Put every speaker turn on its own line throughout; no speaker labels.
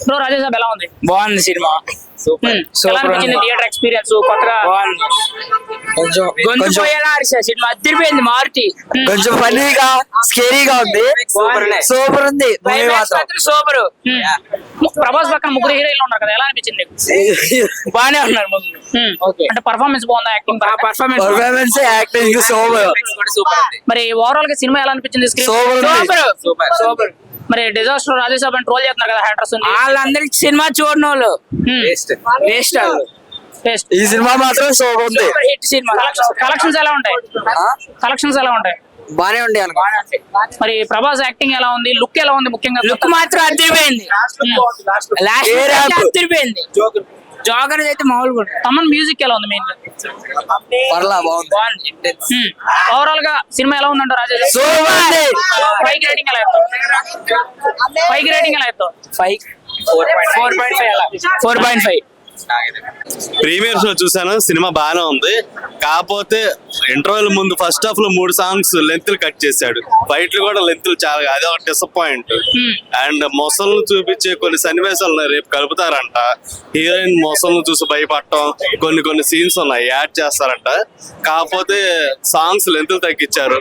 Bro Rajasaab ఎలా ఉంది?
బాగుంది సినిమా.
ఎలా అనిపించింది థియేటర్ ఎక్స్పీరియన్స్? కొత్తగా
గొంతు పోయేలా సినిమా అదిరిపోయింది. మారుతి కొంచెం ఫన్నీగా స్కేరీగా ఉంది. సూపర్ ఉంది మూవీ మాత్రం సూపర్.
ప్రభాస్ పక్కన ముగ్గురు హీరోయిన్లు ఉన్నారు కదా, ఎలా అనిపించింది?
బానే ఉన్నారు
అంటే పర్ఫార్మెన్స్ బాగుందా? Acting
performance acting super.
మరి ఓవరాల్ గా సినిమా ఎలా అనిపించింది?
సూపర్.
మరి డిజాస్టర్ రాజేసాబ్ అని ట్రోల్ చేస్తున్నారు కదా హ్యాటర్స్.
వాళ్ళందరికి సినిమా చూడని వాళ్ళు వేస్ట్. ఈ సినిమా మాత్రం సూపర్ ఉంది.
Hit cinema. కలెక్షన్స్ ఎలా ఉంటాయి?
బానే ఉండే అనుకో.
మరి ప్రభాస్ యాక్టింగ్ ఎలా ఉంది? లుక్ ఎలా ఉంది? ముఖ్యంగా
లుక్ మాత్రం అదిరిపోయింది. అదిరిపోయింది. జోకర్ అయితే మామూలుగా.
తమన్ మ్యూజిక్ ఎలా ఉంది? మెయిన్
పర్లా బాగుంది.
ఓవరాల్ గా సినిమా ఎలా ఉందంట రాజేష్? ఫైవ్ రేటింగ్ ఎలా ఇస్తావు? 4.5.
ప్రీమియర్ షో చూసాను, సినిమా బాగానే ఉంది. కాకపోతే ఇంటర్వెల్ ముందు ఫస్ట్ హాఫ్ లో 3 సాంగ్స్ లెంత్లు కట్ చేశాడు. ఫైట్లు కూడా లెంత్లు చాలా, అదే ఒక డిసప్పాయింట్. అండ్ మొసళ్ళు చూపించే కొన్ని సన్నివేశాలు రేపు కలుపుతారంట. హీరోయిన్ మొసళ్ళు చూసి భయపడటం కొన్ని సీన్స్ ఉన్నాయి, యాడ్ చేస్తారంట. కాకపోతే సాంగ్స్ లెంత్లు తగ్గించారు.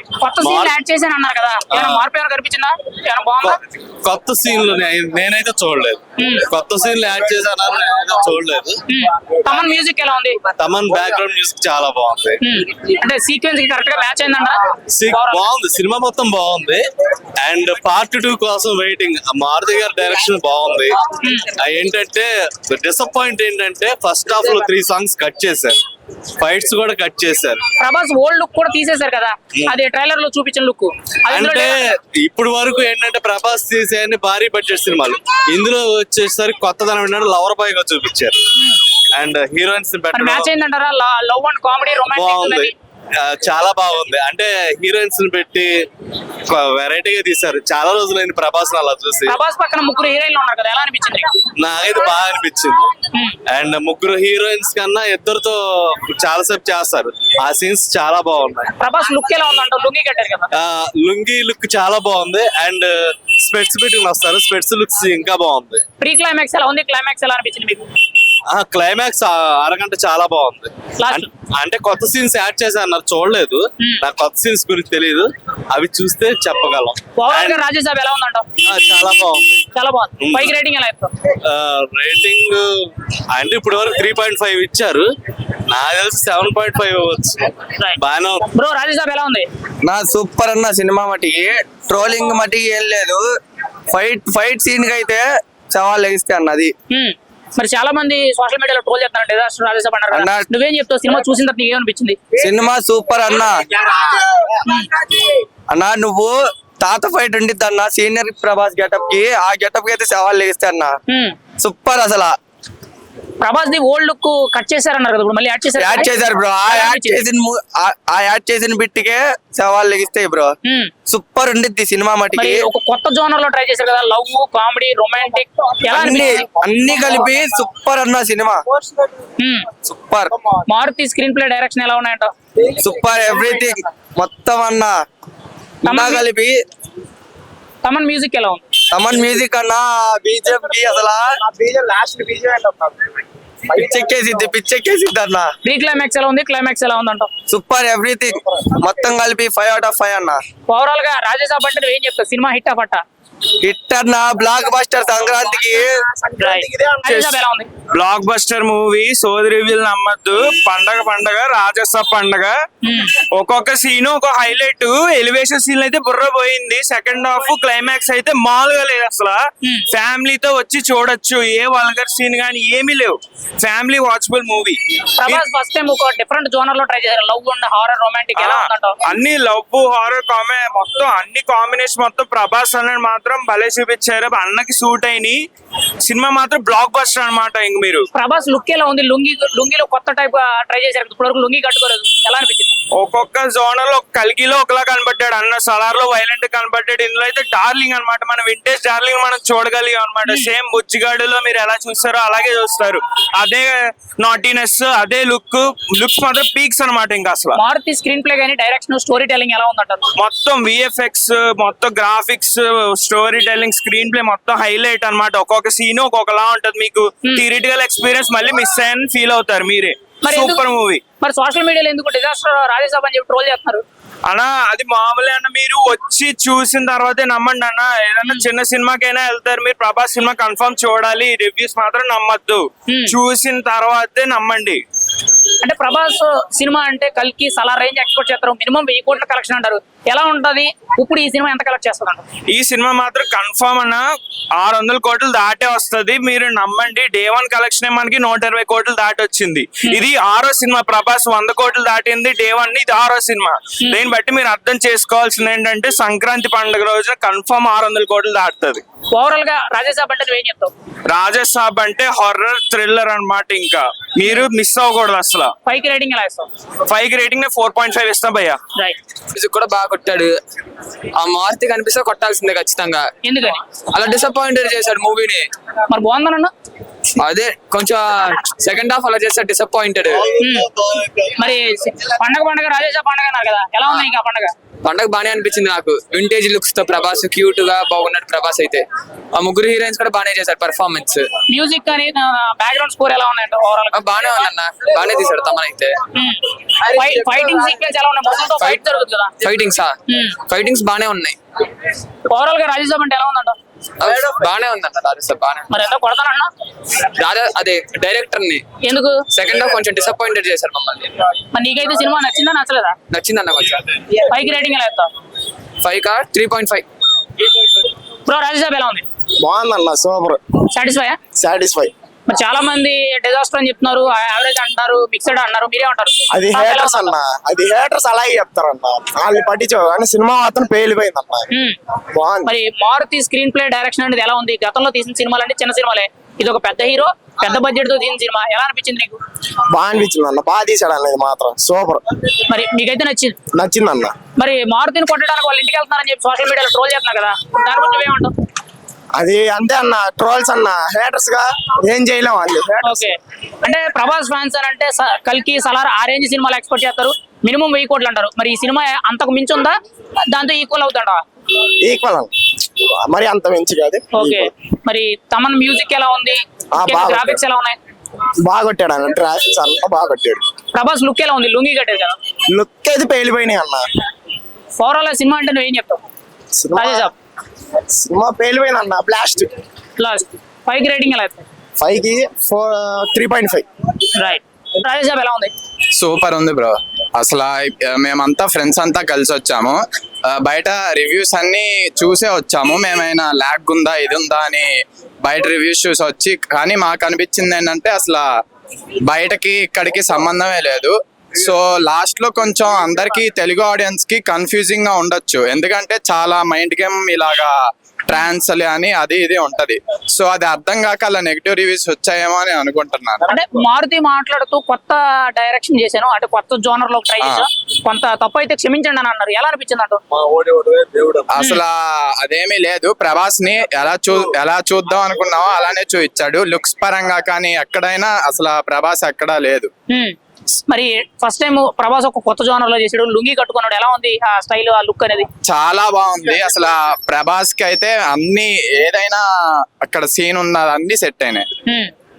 కొత్త సీన్లు నేనైతే చూడలేదు. కొత్త సీన్లు యాడ్ చేశాను నేనైతే చూడలేదు.
తమన్ మ్యూజిక్ ఎలా ఉంది?
తమన్ బ్యాక్గ్రౌండ్ మ్యూజిక్ చాలా బాగుంది.
అంటే సీక్వెన్స్ కరెక్ట్ గా మ్యాచ్ అయిందంట.
బాగుంది, సినిమా మొత్తం బాగుంది. అండ్ పార్ట్ 2 కోసం వెయిటింగ్. మారుతి గారి డైరెక్షన్ బాగుంది. ఏంటంటే డిసప్పాయింట్ ఏంటంటే ఫస్ట్ హాఫ్ లో 3 సాంగ్స్ కట్ చేశారు, ఫైట్స్ కూడా కట్ చేశారు.
ప్రభాస్ ఓల్డ్ లుక్ కూడా తీసేశారు కదా, అది ట్రైలర్ లో చూపించిన లుక్.
అంటే ఇప్పుడు వరకు ఏంటంటే ప్రభాస్ తీసే భారీ బడ్జెట్ సినిమాలు, ఇందులో వచ్చేసరికి కొత్తదనం ఏంటంటే లవర్ బాయ్ గా చూపించారు. అండ్ హీరోయిన్స్
మ్యాచ్ అయిందంటారా? లవ్ అండ్ కామెడీ
బాగుంది, చాలా బాగుంది. అంటే హీరోయిన్స్ పెట్టి వెరైటీగా తీశారు. చాలా రోజులైంది ప్రభాస్ అలా చూసి.
ప్రభాస్ పక్కన ముగ్గురు హీరోయిన్లు ఉన్నారు కదా, ఎలా అనిపించింది?
నాకైతే బాగా అనిపించింది. అండ్ ముగ్గురు హీరోయిన్స్ కన్నా ఇద్దరితో చాలా సేపు చేస్తారు, ఆ సీన్స్ చాలా బాగున్నాయి.
ప్రభాస్ లుక్ ఎలా ఉందంట? లుంగి కట్టారు కదా,
లుంగి లుక్ చాలా బాగుంది. అండ్ స్పెట్స్ పెట్టుకుని వస్తారు, స్పెట్స్ లుక్స్ ఇంకా బాగుంది.
ప్రీ క్లైమాక్స్ ఎలా ఉంది? క్లైమాక్స్ ఎలా అనిపించింది మీకు?
క్లైమాక్స్ అరగంట చాలా బాగుంది. అంటే కొత్త సీన్స్ యాడ్ చేశారు, చూడలేదు. నాకు కొత్త సీన్స్ గురించి తెలియదు, అవి చూస్తే చెప్పగలం.
రాజేసాబ్ ఎలా ఉందంట?
చాలా బాగుంది.
చాలా బాగుంది. పైకి రేటింగ్ ఎలా ఇస్తాం?
రేటింగ్ అంటే ఇప్పుడు వరకు 3.5 ఇచ్చారు, నాకు తెలిసి 7.5 ఇవ్వచ్చు. బాగానే ఉంది.
బ్రో రాజేసాబ్ ఎలా ఉంది?
నా సూపర్ అన్న సినిమా మట్టికి. ట్రోలింగ్ మట్టికి ఏం లేదు, ఫైట్ సీన్ కి అయితే సవాల్ లెగిస్తే అన్నది.
మరి చాలా మంది సోషల్ మీడియాలో ట్రోల్ చేస్తున్నారు డిజాస్టర్ రాజేసాబ్ అన్నారు. నువ్వేం చెప్తావు? సినిమా చూసిన తర్వాత నీకేమనిపించింది?
సినిమా సూపర్ అన్న. అన్నా నువ్వు తాత ఫైట్ ఉండిద్ది అన్న, సీనియర్ ప్రభాస్ గెటప్ కి, ఆ గెటప్ కి అయితే సవాల్ లెగిస్తే అన్న సూపర్. అసలు
Prabhas the old look cut చేశారన్నారు కదా, ఇప్పుడు మళ్ళీ యాడ్
చేశారు బ్రో. ఆ యాడ్ చేసిన బిట్టికే సవాల్ లెగిస్తాయి బ్రో. సూపర్ ఉండిద్ది సినిమా మటుకి.
ఒక కొత్త జోనర్ లో ట్రై చేశారు కదా, లవ్, కామెడీ, రొమాంటిక్,
అన్ని కలిపి సూపర్ అన్న cinema. Super.
Maruthi screenplay, direction ఎలా ఉన్నాయంట?
సూపర్, ఎవ్రీథింగ్ మొత్తం అన్న కలిపి.
తమన్ మ్యూజిక్ ఎలా ఉంది?
తమన్ మ్యూజిక్ అన్న బీజేపీ కి అసలు పిచ్చెక్కేసిద్ది అన్న.
ప్రీ క్లైమాక్స్ ఎలా ఉంది? క్లైమాక్స్ ఎలా ఉందంట?
సూపర్, ఎవ్రీథింగ్ మొత్తం కలిపి 5/5 అన్న.
ఓవరాల్ గా రాజేసాబ్ అంటే ఏం చెప్తావు? సినిమా హిట్ పట్ట?
హిట్ అన్న, బ్లాక్ బస్టర్ సంక్రాంతికి.
బ్లాక్ బస్టర్ మూవీ, సోది రివ్యూలు నమ్మద్దు. పండగ రాజసాబ్ పండగ. ఒక్కొక్క సీన్ ఒక హైలైట్. ఎలివేషన్ సీన్ అయితే బుర్ర పోయింది. సెకండ్ హాఫ్ క్లైమాక్స్ అయితే మామూలుగా లేదు అసలు. ఫ్యామిలీతో వచ్చి చూడొచ్చు, ఏ వల్గర్ సీన్ గానీ ఏమీ లేవు. Family watchable movie.
Prabhas first time ఒక డిఫరెంట్ జోనర్ లో ట్రై చేశారు, లవ్ అండ్ హారర్, రొమాంటిక్.
అన్ని లవ్, హారర్, కామెడీ మొత్తం అన్ని కాంబినేషన్ మొత్తం ప్రభాస్ అనేది మాత్రం భలే చూపించారు. అన్నకి సూట్ అయినాయి. సినిమా మాత్రం బ్లాక్ బస్టర్ అనమాట. ఇంక మీరు
ప్రభాస్ లుక్ ఎలా ఉంది? లుంగిలో కొత్త టైప్ ట్రై చేశారు, ఇప్పటివరకు లుంగి కట్టుకోలేదు, ఎలా అనిపించింది?
ఒక్కొక్క జోనర్ లో కల్కిలో ఒకలా కనబడ్డాడు అన్న, సలార్ లో వైలెంట్ కనబడ్డాడు. ఇందులో అయితే డార్లింగ్ అనమాట, మన వింటేజ్ డార్లింగ్ మనం చూడగలిగాం అనమాట. సేమ్ బుచ్చిగాడులో మీరు ఎలా చూస్తారో అలాగే చూస్తారు. అదే నాటీనెస్, అదే లుక్స్ మాత్రం పీక్స్ అనమాట. ఇంకా అసలు
మారుతి స్క్రీన్ ప్లే గానీ, డైరెక్షన్, స్టోరీ టెల్లింగ్ ఎలా ఉందంటారు?
మొత్తం విఎఫ్ఎక్స్, మొత్తం graphics, story telling, screen play మొత్తం హైలైట్ అనమాట. ఒక్కొక్క సీన్ సీన్ ఒక్కొక్కలా ఉంటది. మీకు థియరిటికల్ ఎక్స్పీరియన్స్ మళ్ళీ మిస్ అయ్యని ఫీల్ అవుతారు మీరే.
మరి
సూపర్ మూవీ.
మరి సోషల్ మీడియాలో ఎందుకు డిజాస్టర్ రాజేసాబ్ అని చెప్పి ట్రోల్ చేస్తున్నారు?
అన్న అది మామూలే అన్న, మీరు వచ్చి చూసిన తర్వాతే నమ్మండి అన్న. ఏదన్నా చిన్న సినిమాకైనా వెళ్తారు మీరు, ప్రభాస్ సినిమా కన్ఫర్మ్ చూడాలి, రివ్యూస్ మాత్రం నమ్మద్దు, చూసిన తర్వాతే నమ్మండి.
అంటే ప్రభాస్ సినిమా అంటే కల్కి సలార్ రేంజ్ ఎక్స్పెక్ట్ చేస్తారు, మినిమం 1000 కోట్ల కలెక్షన్ అంటారు. ఎలా ఉంటది ఇప్పుడు ఈ సినిమా ఎంత కలెక్ట్ చేస్తుంది అంటారు?
ఈ సినిమా మాత్రం కన్ఫర్మ్ అన్న 600 కోట్లు దాటే వస్తది, మీరు నమ్మండి. డే 1 కలెక్షన్ మనకి 120 కోట్లు దాటి వచ్చింది. ఇది 6వ సినిమా, ప్రభాస్ 100 కోట్లు దాటింది డే 1, ఇది 6వ సినిమా. దీన్ని బట్టి మీరు అర్థం చేసుకోవాల్సింది ఏంటంటే సంక్రాంతి పండుగ రోజున కన్ఫర్మ్ 600 కోట్లు దాటుతుంది.
ఓవరాల్ గా రాజేసాబ్ అంటే నువ్వేం చెప్తావు?
రాజసాబ్ అంటే హారర్ థ్రిల్లర్ అన్నమాట. ఇంకా మీరు మిస్ అవ్వకూడదు అసలు.
5కి రేటింగ్ ఎలా ఇస్తావు?
5కి రేటింగ్ 4.5 ఇస్తాం భయ్యా.
రైట్.
మ్యూజిక్ కూడా బాగా కొట్టాడు. ఆ మారుతి కనిపిస్తే కొట్టాల్సిందే ఖచ్చితంగా.
ఎందుకని
అలా డిసప్పాయింటెడ్ చేశాడు మూవీని.
మరి బాగుందన్న?
అదే కొంచెం సెకండ్ హాఫ్ అలా చేశాడు, డిసప్పాయింటెడ్.
మరి పండగ రాజేసాబ్ పండగ అన్నారు కదా, ఎలా ఉంది ఇంకా పండగ?
పండగ బానే అనిపించింది నాకు. వింటేజ్ లుక్స్ తో ప్రభాస్ క్యూట్ గా బాగున్నాడు. ప్రభాస్ అయితే ఆ ముగ్గురు హీరోయిన్స్ కూడా బానే చేశారు పర్ఫార్మెన్స్.
మ్యూజిక్ కానీ బ్యాక్గ్రౌండ్ స్కోర్ ఎలా ఉన్నాయంట ఓవరాల్ గా?
బానే ఉందన్న, బానే తీసాడు తమన్ అయితే.
ఫైటింగ్ సీక్వెన్స్ ఎలా ఉన్నాయి? మొత్తం ఫైట్ జరుగుతుంది కదా.
ఫైటింగ్స్ బానే ఉన్నాయి.
ఓవరాల్ గా రాజేసాబ్ అంటే ఎలా ఉందంట?
బానే ఉందన్న రాజేసాబ్ బానే.
మరి ఎంత కొడతానన్నా?
అదే డైరెక్టర్ ని
ఎందుకు
సెకండ్ హాఫ్ కొంచెం డిసప్పాయింటెడ్ చేశారు మమ్మల్ని.
మరి నీకైతే సినిమా నచ్చిందా నచ్చలేదా?
నచ్చిందన్న కొంచెం.
5కి రేటింగ్ ఎలా ఇస్తావు?
5 కా 3.5.
బ్రో రాజేసాబ్ ఎలా ఉంది?
బాగుందన్న, సూపర్. సాటిస్ఫై.
మరి చాలా మంది డిజాస్టర్ అని చెప్తున్నారు, యావరేజ్ అంటున్నారు, మిక్స్డ్ అన్నారు, మీరే అంటారు.
అది హేటర్స్ అన్న, అది హేటర్స్ అలాగే చెప్తారన్న, వాళ్ళు పట్టించు. కానీ సినిమా మాత్రం పేలిపోయిందన్న, బాగుంది.
మరి మారుతి స్క్రీన్ ప్లే డైరెక్షన్ అనేది ఎలా ఉంది? గతంలో తీసిన సినిమాలు అంటే చిన్న సినిమాలే, ఇది ఒక పెద్ద హీరో పెద్ద బడ్జెట్ తో తీసిన సినిమా, ఎలా అనిపించింది నీకు?
బాగా అనిపించింది అన్న, బాగా తీసాడు అన్న, ఇది మాత్రం సూపర్.
మరి మీకైతే
నచ్చిందన్న.
మరి మారుతిని కొట్టడానికి వాళ్ళు ఇంటికి వెళ్తున్నారని చెప్పి సోషల్ మీడియాలో ట్రోల్ చేస్తున్నారు కదా, దాని గురించి నువ్వేమంటావు?
అది అంతే అన్న, ట్రోల్స్ అన్న, హేటర్స్ గా ఏం చేయలేము అండి.
ఓకే, అంటే ప్రభాస్ ఫ్యాన్స్ అని అంటే కల్కి సలార్ ఆ రేంజ్ సినిమాలు ఎక్స్పెక్ట్ చేస్తారు, మినిమం 1000 కోట్లు అంటారు. మరి ఈ సినిమా అంతకు మించి ఉందా, దాంతో ఈక్వల్ అవుతాడా?
ఈక్వల్ మరి అంత మించి కాదు.
ఓకే, మరి తమన్ మ్యూజిక్ ఎలా ఉంది? గ్రాఫిక్స్ ఎలా ఉన్నాయి?
బాగా కొట్టాడు అన్న, గ్రాఫిక్స్ అంతా బాగా కొట్టాడు.
ప్రభాస్ లుక్ ఎలా ఉంది? లుంగి కట్టాడు కదా,
లుక్ అయితే పేలిపోయినాయి అన్న.
ఓవరాల్ సినిమా అంటే నువ్వేం చెప్తావు?
సినిమా పేలిపోయింది అన్న, బ్లాస్ట్.
లాస్ట్ 5కి రేటింగ్ ఎలా ఇస్తావు?
5కి 3.5.
రైట్. రాజేసాబ్ ఎలా ఉంది?
సూపర్ ఉంది బ్రో. అసలు మేమంతా ఫ్రెండ్స్ అంతా కలిసి వచ్చాము. బయట రివ్యూస్ అన్ని చూసే వచ్చాము. మేమైనా ల్యాగ్ ఉందా ఇది ఉందా అని బయట రివ్యూస్ చూసి వచ్చి, కానీ మాకు అనిపించింది ఏంటంటే అసలు బయటకి ఇక్కడికి సంబంధమే లేదు. సో లాస్ట్ లో కొంచెం అందరికి తెలుగు ఆడియన్స్ కి కన్ఫ్యూజింగ్ గా ఉండొచ్చు, ఎందుకంటే చాలా మైండ్ గేమ్ ఇలాగా ట్రాన్స్ అని అది ఇది ఉంటది. సో అది అర్థం కాక అలా నెగిటివ్ రివ్యూస్ వచ్చాయేమో అని అనుకుంటున్నాను.
అంటే మారుతి మాట్లాడుతూ కొత్త డైరెక్షన్ చేశాను, అంటే కొత్త జోనర్ లో ట్రై చేశాను, కొంత తప్పు అయితే క్షమించండి అని అన్నారు, ఎలా అనిపించింది అంటూ?
అసలు అదేమీ లేదు. ప్రభాస్ ని ఎలా చూద్దాం అనుకున్నామో అలానే చూపించాడు. లుక్స్ పరంగా కానీ ఎక్కడైనా అసలు ప్రభాస్ ఎక్కడా లేదు.
మరి ఫస్ట్ టైం ప్రభాస్ ఒక కొత్త జోనర్ లో చేసాడు, లుంగి కట్టుకున్నాడు, ఎలా ఉంది ఆ స్టైల్, ఆ లుక్ అనేది?
చాలా బాగుంది. అసలు ప్రభాస్ కి అయితే అన్ని ఏదైనా అక్కడ సీన్ ఉన్నది అన్ని సెట్ అయినాయి.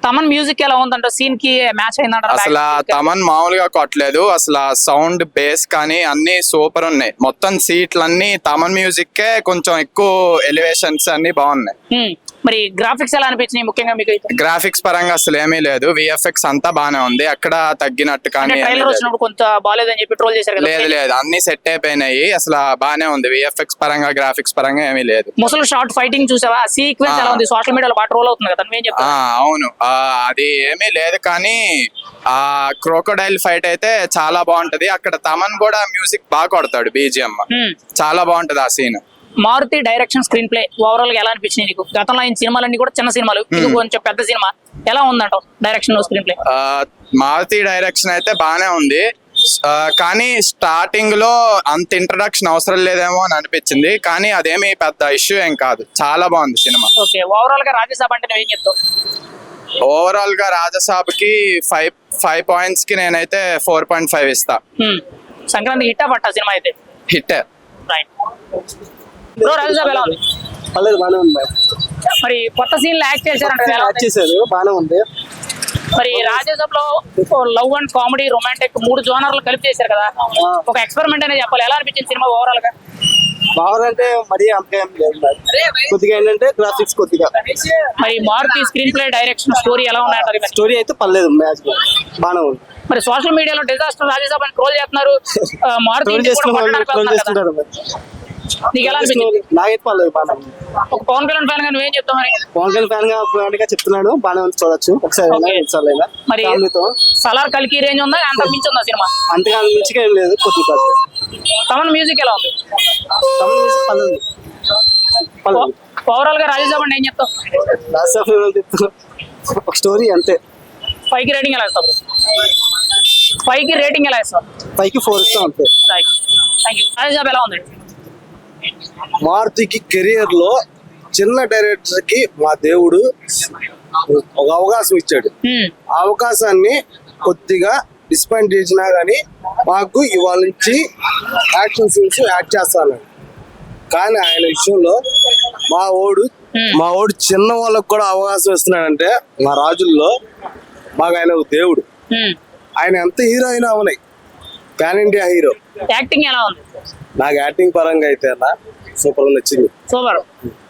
తమన్ మ్యూజిక్ ఎలా ఉందంట? సీన్ కి మ్యాచ్ అయిందంట?
అసలు తమన్ మామూలుగా కొట్టలేదు. అసలు సౌండ్ బేస్ కానీ అన్ని సూపర్ ఉన్నాయి. మొత్తం సీట్లన్నీ తమన్ మ్యూజిక్ కే కొంచెం ఎక్కువ ఎలివేషన్స్ అన్ని బాగున్నాయి.
మరి గ్రాఫిక్స్ ఎలా అనిపించినాయి ముఖ్యంగా మీకు?
గ్రాఫిక్స్ పరంగా అసలు ఏమీ లేదు. విఎఫ్ఎక్స్ అంతా బానే ఉంది, అక్కడ తగ్గినట్టు కానీ
ట్రైలర్ వచ్చినప్పుడు కొంత బాగాలేదని చెప్పి ట్రోల్ చేశారు కదా?
లేదు అన్ని సెట్ అయిపోయినాయి. అసలు బానే ఉంది. విఎఫ్ఎక్స్ పరంగా గ్రాఫిక్స్ పరంగా ఏమీ లేదు.
ముసలు షార్ట్ ఫైటింగ్ చూసావా? సీక్వెన్స్ ఎలా ఉంది? సోషల్ మీడియాలో బాగా ట్రోల్ అవుతుంది కదా, నువ్వేం చెప్తావు?
అవును, అది ఏమీ లేదు. కానీ ఆ క్రోకోడైల్ ఫైట్ అయితే చాలా బాగుంటది. అక్కడ తమన్ కూడా మ్యూజిక్ బాగా కొడతాడు, బీజిఎం చాలా బాగుంటది ఆ scene.
Maruthi direction screenplay overall గా ఎలా అనిపించింది నీకు? గతంలో ఆయన సినిమాలన్నీ కూడా చిన్న సినిమాలు, ఇది కొంచెం పెద్ద సినిమా, ఎలా ఉందంటావు direction screenplay?
Maruthi direction అయితే బానే ఉంది. కానీ స్టార్టింగ్ లో అంత ఇంట్రడక్షన్ అవసరం లేదేమో అని అనిపించింది, కానీ అదేమి పెద్ద ఇష్యూ ఏం కాదు, చాలా బాగుంది సినిమా.
ఓకే, ఓవరాల్ గా రాజసాబ్ అంటే నువ్వేం చెప్తావు?
ఓవరాల్ గా రాజసాబ్ కి 5 పాయింట్స్ కి నేనైతే 4.5 ఇస్తా.
సంక్రాంతికి హిట్టా పట్టా సినిమా అయితే?
హిట్.
రైట్. బ్రో రాజసాబ్ ఎలా ఉంది?
బాగానే ఉంది.
మరి కొత్త సీన్ లో యాక్ట్ చేశారంట ఎలా ఉంది?
చేశారు బాగానే ఉంది.
మరి రాజసభ లో లవ్ అండ్ కామెడీ రొమాంటిక్ 3 జోనర్లు కలిపి చేశారు కదా, ఒక ఎక్స్పెరిమెంట్ అనేది చెప్పాలి. ఎలా అనిపించింది సినిమా ఓవరాల్ గా?
బాగుందంటే మరీ అంతగా ఏం లేదు మరి. కొద్దిగా ఏంటంటే గ్రాఫిక్స్ కొద్దిగా.
మరి Maruthi screenplay, direction, story ఎలా ఉన్నాయంటారు?
స్టోరీ అయితే పర్లేదు, మ్యాచ్ బాగానే ఉంది.
మరి సోషల్ మీడియాలో డిజాస్టర్ రాజ్యసభ అని ట్రోల్ చేస్తున్నారు. మారుతి
ట్రోల్
ఇంటికి కూడా
చేసుకున్న వాళ్ళు
కొట్టడానికి
ట్రోల్
వెళ్తున్నారు కదా.
చేస్తుంటారు మరి.
నీకు ఎలా అనిపించింది?
నాకైతే పర్లేదు బాగానే ఉంది.
ఒక పవన్ కళ్యాణ్ ఫ్యాన్ గా నువ్వేం చెప్తావు మరి?
పవన్ కళ్యాణ్ ఫ్యాన్ గా చెప్తున్నాడు, బాగానే ఉంది, చూడొచ్చు ఒకసారి అయినా,
Okay.
రెండుసార్లు అయినా
మరి
ఫ్యామిలీతో.
సలార్ కల్కి రేంజ్ ఉందా, అంత మించి ఉందా సినిమా?
అంతగా మంచిగా ఏం లేదు, కొద్దిగా
తమన్ మ్యూజిక్ ఎలా ఉంది?
తమిళ మ్యూజిక్ పర్లేదు. పర్లేదు.
ఓవరాల్ గా రాజ్యసభ అంటే ఏం చెప్తావు?
లాస్ట్ ఆఫ్ ఒక స్టోరీ అంతే.
5కి రేటింగ్ ఎలా ఇస్తావు? 5కి రేటింగ్ ఎలా ఇస్తావు?
5కి 4 ఇస్తాం అంతే.
Right, thank you. రాజ్యసభ ఎలా ఉంది?
మారుతికి కెరియర్ లో చిన్న డైరెక్టర్ కి మా దేవుడు ఒక అవకాశం ఇచ్చాడు. ఆ అవకాశాన్ని కొద్దిగా డిస్పాయింట్ చేసినా గానీ మాకు ఇవాళ నుంచి యాక్షన్ సీన్స్ యాక్ట్ చేస్తాను. కానీ ఆయన విషయంలో మా ఓడు చిన్న వాళ్ళకు కూడా అవకాశం ఇస్తున్నాడంటే మా రాజుల్లో మాకు ఆయన ఒక దేవుడు. ఆయన ఎంత హీరో అయినా అవనాయి, పాన్ ఇండియా హీరో.
యాక్టింగ్ ఎలా ఉంది?
నాకు యాక్టింగ్ పరంగా అయితే సూపర్ నచ్చింది.
సూపర్.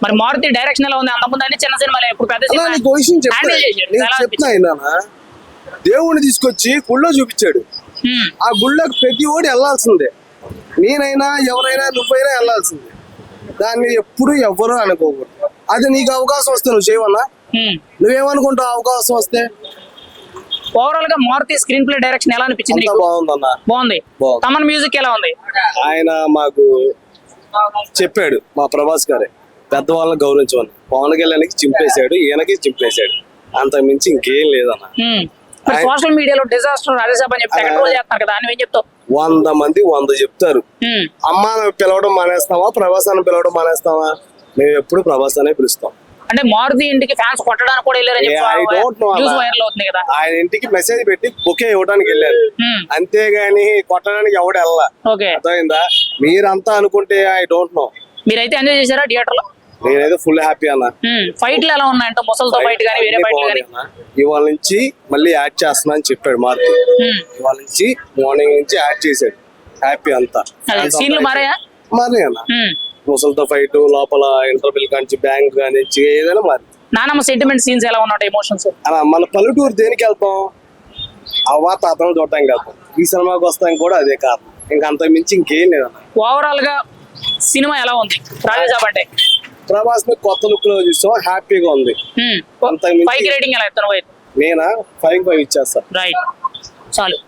మరి మారుతి డైరెక్షన్ ఎలా ఉంది? అంతకుముందు అన్ని చిన్న సినిమాలే, ఇప్పుడు పెద్ద
అలా నీకు ఒక విషయం చెప్తా,
హ్యాండిల్ చేశాడు.
నేను
ఎలా
చెప్తా
అనిపించింది?
అయినా దేవుణ్ణి తీసుకొచ్చి గుళ్ళో చూపించాడు. ఆ గుళ్ళోకి ప్రతి ఓడి వెళ్ళాల్సిందే, నేనైనా ఎవరైనా నువ్వైనా వెళ్ళాల్సిందే. దాన్ని ఎప్పుడు ఎవ్వరూ అనుకోకూడదు. అది నీకు అవకాశం వస్తే నువ్వు చేయవన్నా, నువ్వేమనుకుంటావు అవకాశం వస్తే?
ఓవరాల్ గా మారుతి స్క్రీన్ ప్లే డైరెక్షన్ ఎలా అనిపించింది
అంతా
నీకు?
బాగుందన్న.
బాగుంది.
బాగుంది.
తమన్ మ్యూజిక్ ఎలా ఉంది?
ఆయన మాకు చెప్పాడు, మా ప్రభాస్ గారే పెద్దవాళ్ళని గౌరవించమని. పవన్ కళ్యాణ్కి చింపేశాడు, ఈయనకి చింపేశాడు, అంత మించి ఇంకేం లేదన్న.
సోషల్ మీడియాలో డిజాస్టర్ రాజ్యసభ అని చెప్పి ట్రోల్ చేస్తున్నారు కదా, నువ్వేం చెప్తావు?
100 మంది 100 చెప్తారు. అమ్మాని పిలవడం మానేస్తావా, ప్రభాస్ అని పిలవడం మానేస్తావా? మేము ఎప్పుడు ప్రభాస్ అనే పిలుస్తాం.
అంటే మారుతి ఇంటికి ఫ్యాన్స్ కొట్టడానికి కూడా వెళ్ళారని
I don't know
న్యూస్
అలా.
వైరల్ అవుతుంది కదా.
ఆయన ఇంటికి మెసేజ్ పెట్టి బుకే ఇవ్వడానికి వెళ్ళారు, అంతేగాని కొట్టడానికి ఎవడు వెళ్ళా.
ఓకే,
అర్థమైందా? మీరంతా అనుకుంటే ఐ డోంట్ నో.
మీరైతే ఎంజాయ్ చేశారా థియేటర్ లో?
నేనైతే ఫుల్ హ్యాపీ అన్న.
ఫైట్లు ఎలా ఉన్నాయంటే ముసలితో ఫైట్ కానీ వేరే ఫైట్లు కానీ?
ఇవాళ నుంచి మళ్ళీ యాడ్ చేస్తున్నా అని చెప్పాడు మారుతి. ఇవాళ నుంచి మార్నింగ్ నుంచి యాడ్ చేశాడు. హ్యాపీ అంతా.
సీన్లు మారాయా?
మరి అన్న ముసలితో ఫైట్, లోపల ఇంటర్వెల్ కానించి బ్యాంక్ కానించి ఏదైనా మరి.
నానమ్మ సెంటిమెంట్ సీన్స్ ఎలా ఉన్నాయి, ఎమోషన్స్?
అలా మన పల్లెటూరు దేనికి వెళ్తాం? అవ్వ తాతను చూడటానికి వెళ్తాం. ఈ సినిమాకి వస్తాం కూడా అదే కారణం, ఇంకా అంత మించి ఇంకేం లేదన్న.
ఓవరాల్ గా సినిమా ఎలా ఉంది రాజ్యసభ అంటే?
ప్రభాస్ ని కొత్త లుక్ లో చూస్తాం, హ్యాపీగా ఉంది.
5కి రేటింగ్ ఎలా ఇస్తాను?
నేనా 5/5 ఇచ్చేస్తా.
రైట్, చాలు.